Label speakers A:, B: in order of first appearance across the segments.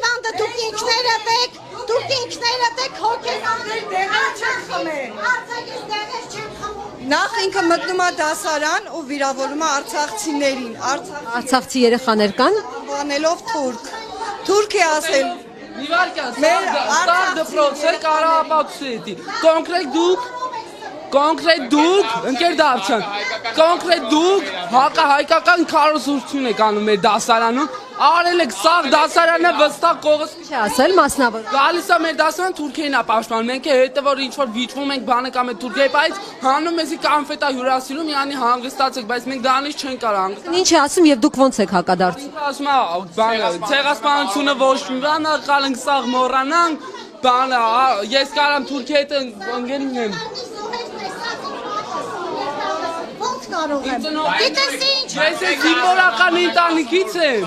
A: հիվանդը դուք ինքներդ եք
B: Նախ ինքը մտնում է դասարան ու վիրավորում է արցախցիներին,
C: Արցախցի երեխաներ կան։
B: անվանելով թուրք։ Թուրք է ասել։
D: Ստար դպրոցը Կարապաքսի կոնկրետ դուք ընկեր դարձան կոնկրետ դուք հակահայկական քարոզություն եք անում մեր դասարանում արել եք սաղ դասարանը վստահ կողս
C: Չի ասել մասնավոր։
D: գալիս է մեր դասարան Թուրքիային է պաշտպանում մենք հետո որ ինչ որ վիճվում ենք բանը կամ է Թուրքիայի բայց հանում էսի կոնֆետա հյուրասիրում յանի հանգստացեք բայց մենք դրանից չենք կարող
C: Ինչ է ասում եւ դուք ոնց եք հակադարձում։
D: ասում է բանը ցեղասպանությունը ոչ մի բան արկալ ենք սաղ մոռանանք բանը ես կարամ Թուրքիայի հետ ընկերին եմ Ես զինվորական ընտանիքից եմ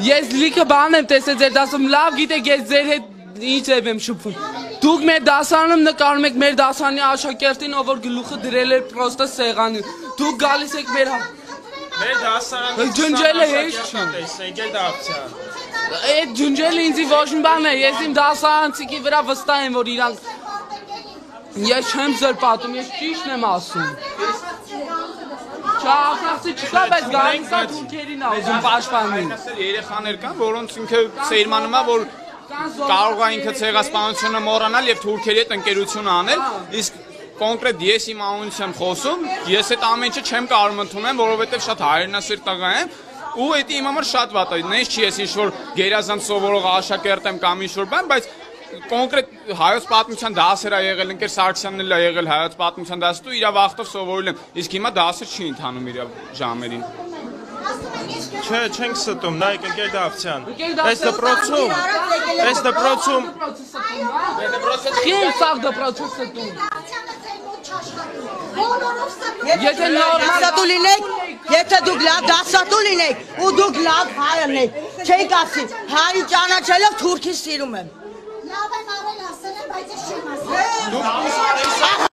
D: Ես լիքը բան եմ տեսել ձեր դասում լավ գիտեք ես ձեր հետ ինչ եմ շփվում Դուք մեր դասարանում նկարում եք մեր դասարանի աշակերտին ով որ գլուխը դրել է պրոստը սեղանին Դուք գալիս եք մեր
E: Մեր
D: ջնջելը հեշտ Այդ ջնջելը ինձ ոչ մի բան է ես իմ դասարանցիքի վրա վստահ եմ որ իրանք Ես չեմ զրպատում, ես ճիշտն եմ ասում Չախախցի չկա, բայց գալիս է թուրքերին է ուզում պաշտպանել
E: Երեխաներ կան, որոնց ինքը սերմանում է, որ կարող է ինքը ցեղասպանությունը մոռանալ եւ թուրքերի հետ ընկերություն անել, իսկ կոնկրետ ես իմ անունից եմ խոսում, ես այդ ամեն ինչը չեմ կարող ընդունել, որովհետեւ շատ հայրենասեր տղա եմ ու դա իմ համար շատ վատ է, նենց չի ես ինչ որ գերազանց սովորող աշակերտ եմ կամ ինչ որ բան, բայց կոնկրետ հայոց պատմության դասեր է եղել, ընկեր Սարգսյանն էլ է եղել հայոց պատմության դասը, իր վախտով սովորել եմ, իսկ հիմա դասը չի ընթանում իր ժամերին։
F: Չէ, չենք ստում, նայեք ընկեր Դավթյան։ Այս դպրոցում
D: Քիչ սաղ դպրոցում ստում։
B: Եթե դուք լավ դասատու լինեք ու դուք լավ հայ եք, չեք ասի, հայ ճանաչելով թուրքի սիրում եմ։
A: Լավ եմ արել ասել եմ, բայց ես չեմ ասել